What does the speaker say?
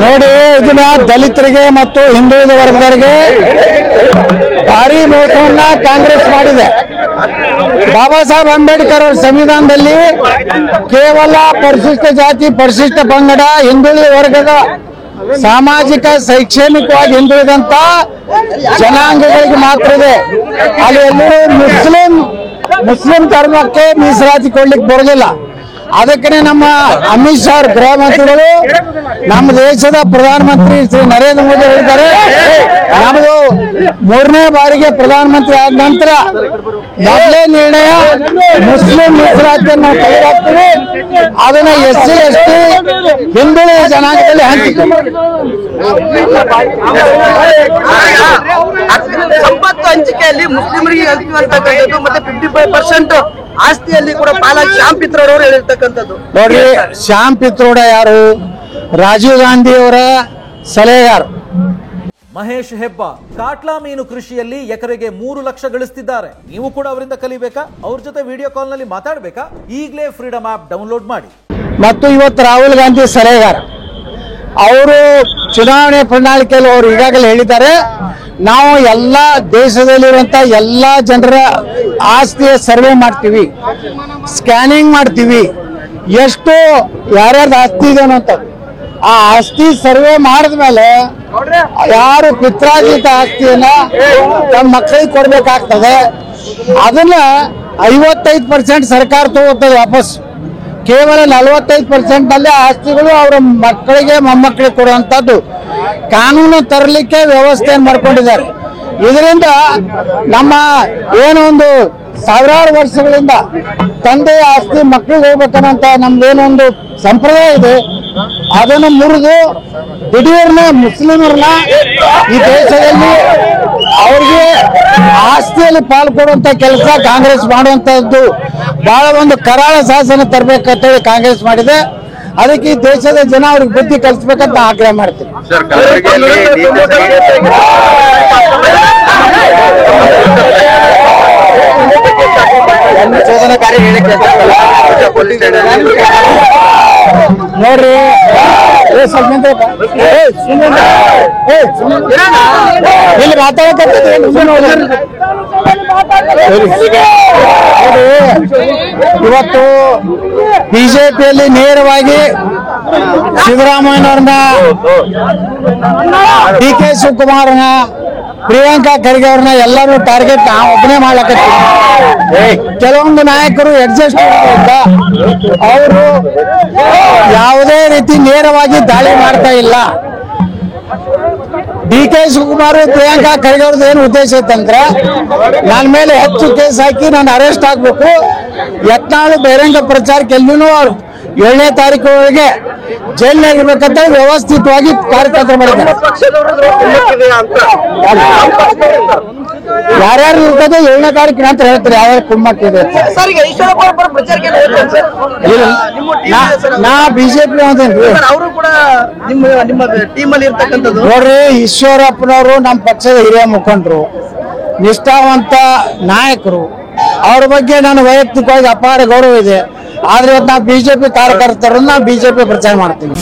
ನೋಡಿ, ಇದನ್ನ ದಲಿತರಿಗೆ ಮತ್ತು ಹಿಂದುಳಿದ ವರ್ಗದವರಿಗೆ ಭಾರಿ ಮೋಸವನ್ನ ಕಾಂಗ್ರೆಸ್ ಮಾಡಿದೆ. ಬಾಬಾ ಸಾಹೇಬ್ ಅಂಬೇಡ್ಕರ್ ಅವರ ಸಂವಿಧಾನದಲ್ಲಿ ಕೇವಲ ಪರಿಶಿಷ್ಟ ಜಾತಿ, ಪರಿಶಿಷ್ಟ ಪಂಗಡ, ಹಿಂದುಳಿದ ವರ್ಗದ ಸಾಮಾಜಿಕ ಶೈಕ್ಷಣಿಕವಾಗಿ ಹಿಂದುಳಿದಂತ ಜನಾಂಗಗಳಿಗೆ ಮಾತ್ರ ಇದೆ. ಅಲ್ಲಿ ಎಲ್ಲರೂ ಮುಸ್ಲಿಂ ಧರ್ಮಕ್ಕೆ ಮೀಸಲಾತಿ ಕೊಡ್ಲಿಕ್ಕೆ ಬರೋದಿಲ್ಲ. ಅದಕ್ಕೆ ನಮ್ಮ ಅಮಿತ್ ಶಾ ಗೃಹ ಮಂತ್ರಿಗಳು ನಮ್ಮ ದೇಶದ ಪ್ರಧಾನಮಂತ್ರಿ ಶ್ರೀ ನರೇಂದ್ರ ಮೋದಿ ಹೇಳಿದ್ದಾರೆ, ನಮ್ಮದು 3ನೇ ಬಾರಿಗೆ ಪ್ರಧಾನಮಂತ್ರಿ ಆದ ನಂತರ ಮೊದಲೇ ನಿರ್ಣಯ ಮುಸ್ಲಿಂ ಮೀಸಲಾತಿಯನ್ನು ನಾವು ತೆಗೆದುಹಾಕ್ತೀವಿ, ಅದನ್ನ SC ST ಹಿಂದುಳಿದ ಜನಾಂಗದಲ್ಲಿ ಹಂಚಿಕೊಳ್ಳಿ. ಸಂಪತ್ತು ಹಂಚಿಕೆಯಲ್ಲಿ ಮುಸ್ಲಿಮರಿಗೆ ಹಂಚುವಂತಕ್ಕಂಥದ್ದು ಮತ್ತೆ 55% ಆಸ್ತಿಯಲ್ಲಿ ಕೂಡ ಪಾಲಾಗಿ ಶ್ಯಾಮ್ ಪಿತ್ರೋಡ್ ಅವರು ಹೇಳಿರ್ತಕ್ಕಂಥದ್ದು. ನೋಡ್ರಿ, ಶ್ಯಾಮ್ ಪಿತ್ರೋಡ ಯಾರು? ರಾಜೀವ್ ಗಾಂಧಿ ಅವರ ಸಲಹೆಗಾರ. ಮಹೇಶ್ ಹೆಬ್ಬಾ ಕಾಟ್ಲಾ ಮೀನು ಕೃಷಿಯಲ್ಲಿ ಎಕರೆಗೆ 3 ಲಕ್ಷ ಗಳಿಸ್ತಿದ್ದಾರೆ. ನೀವು ಕೂಡ ಅವರಿಂದ ಕಲಿಬೇಕಾ? ಅವ್ರ ಜೊತೆ ವಿಡಿಯೋ ಕಾಲ್ ನಲ್ಲಿ ಮಾತಾಡಬೇಕಾ? ಈಗಲೇ ಫ್ರೀಡಮ್ ಆಪ್ ಡೌನ್ಲೋಡ್ ಮಾಡಿ. ಮತ್ತು ಇವತ್ತು ರಾಹುಲ್ ಗಾಂಧಿ ಸಲಹೆಗಾರ ಅವರು ಚುನಾವಣೆ ಪ್ರಣಾಳಿಕೆಯಲ್ಲಿ ಅವರು ಈಗಾಗಲೇ ಹೇಳಿದ್ದಾರೆ, ನಾವು ಎಲ್ಲ ದೇಶದಲ್ಲಿರುವಂತ ಎಲ್ಲ ಜನರ ಆಸ್ತಿಯ ಸರ್ವೆ ಮಾಡ್ತೀವಿ, ಸ್ಕ್ಯಾನಿಂಗ್ ಮಾಡ್ತೀವಿ, ಎಷ್ಟು ಯಾರ್ಯಾರ್ದು ಆಸ್ತಿ ಇದೆ ಅಂತ. ಆ ಆಸ್ತಿ ಸರ್ವೆ ಮಾಡಿದ್ಮೇಲೆ ಯಾರು ಪಿತ್ರಾರ್ಜಿತ ಆಸ್ತಿಯನ್ನ ತಮ್ಮ ಮಕ್ಕಳಿಗೆ ಕೊಡ್ಬೇಕಾಗ್ತದೆ. ಅದನ್ನ 55% ಸರ್ಕಾರ ತಗೋತದೆ ವಾಪಸ್. ಕೇವಲ 45% ನಲ್ಲಿ ಆಸ್ತಿಗಳು ಅವರ ಮಕ್ಕಳಿಗೆ ಮೊಮ್ಮಕ್ಕಳಿಗೆ ಕೊಡುವಂತದ್ದು ಕಾನೂನು ತರಲಿಕ್ಕೆ ವ್ಯವಸ್ಥೆಯನ್ನು ಮಾಡ್ಕೊಂಡಿದ್ದಾರೆ. ಇದರಿಂದ ನಮ್ಮ ಏನೊಂದು ಸಾವಿರಾರು ವರ್ಷಗಳಿಂದ ತಂದೆಯ ಆಸ್ತಿ ಮಕ್ಕಳಿಗೆ ಹೋಗ್ಬೇಕನ್ನಂತ ನಮ್ದೇನೊಂದು ಸಂಪ್ರದಾಯ ಇದೆ, ಅದನ್ನು ಮುರಿದು ದಿಢೀರ್ನ ಮುಸ್ಲಿಮರನ್ನ ಈ ದೇಶದಲ್ಲಿ ಅವ್ರಿಗೆ ಆಸ್ತಿಯಲ್ಲಿ ಪಾಲ್ಗೊಡುವಂತ ಕೆಲಸ ಕಾಂಗ್ರೆಸ್ ಮಾಡುವಂತದ್ದು ಬಹಳ ಒಂದು ಕರಾಳ ಶಾಸನ ತರಬೇಕಂತೇಳಿ ಕಾಂಗ್ರೆಸ್ ಮಾಡಿದೆ. ಅದಕ್ಕೆ ಈ ದೇಶದ ಜನ ಅವ್ರಿಗೆ ಬುದ್ಧಿ ಕಲಿಸ್ಬೇಕಂತ ಆಗ್ರಹ ಮಾಡ್ತೀನಿ. ನೋಡ್ರಿ, ಇಲ್ಲಿ ಮಾತಾಡಕತ್ತಿದ್ರೆ ಇವತ್ತು ಬಿಜೆಪಿಯಲ್ಲಿ ನೇರವಾಗಿ ಸಿದ್ದರಾಮಯ್ಯನವ್ರನ್ನ, DK ಶಿವಕುಮಾರ್ನ, ಪ್ರಿಯಾಂಕಾ ಖರ್ಗೆ ಅವ್ರನ್ನ ಎಲ್ಲರೂ ಟಾರ್ಗೆಟ್ ನಾವು ಒಬ್ಬನೇ ಮಾಡ್ಲಕತ್ತೀವಿ. ಕೆಲವೊಂದು ನಾಯಕರು ಅಡ್ಜಸ್ಟ್ ಅವರು ಯಾವುದೇ ರೀತಿ ನೇರವಾಗಿ ದಾಳಿ ಮಾಡ್ತಾ ಇಲ್ಲ. DK ಶಿವಕುಮಾರ್, ಪ್ರಿಯಾಂಕಾ ಖರ್ಗೆ ಅವ್ರದ್ದು ಏನು ಉದ್ದೇಶ ಇತ್ತಂದ್ರೆ ನನ್ನ ಮೇಲೆ ಹೆಚ್ಚು ಕೇಸ್ ಹಾಕಿ ನಾನು ಅರೆಸ್ಟ್ ಆಗ್ಬೇಕು, ಯತ್ನಾಳು ಬಹಿರಂಗ ಪ್ರಚಾರಕ್ಕೆ ಎಲ್ಲಿನೂ ಅವ್ರು 7ನೇ ತಾರೀಕಿನವರೆಗೆ ಜೈಲಿನಾಗಿರ್ಬೇಕಂತ ವ್ಯವಸ್ಥಿತವಾಗಿ ಕಾರ್ಯತಂತ್ರ ಮಾಡಿದ್ದಾರೆ. ಯಾರ್ಯಾರು ಇರ್ತದೆ 7ನೇ ತಾರೀಕಿನ ಅಂತ ಹೇಳ್ತಾರೆ, ಯಾವ್ಯಾವ ಕುಮ್ಮಕ್ಕಿದೆ. ನಾ ಬಿಜೆಪಿ ಅವರು ಕೂಡ ನಿಮ್ಮ ಟೀಮ್ ಅಲ್ಲಿ ಇರ್ತಕ್ಕಂಥದ್ದು. ನೋಡ್ರಿ, ಈಶ್ವರಪ್ಪನವರು ನಮ್ಮ ಪಕ್ಷದ ಹಿರಿಯ ಮುಖಂಡರು, ನಿಷ್ಠಾವಂತ ನಾಯಕರು. ಅವ್ರ ಬಗ್ಗೆ ನಾನು ವೈಯಕ್ತಿಕವಾಗಿ ಅಪಾರ ಗೌರವ ಇದೆ. ಆದ್ರೆ ನಾ ಬಿಜೆಪಿ ಕಾರ್ಯಕರ್ತರನ್ನ ಬಿಜೆಪಿ ಪ್ರಚಾರ ಮಾಡ್ತೀನಿ.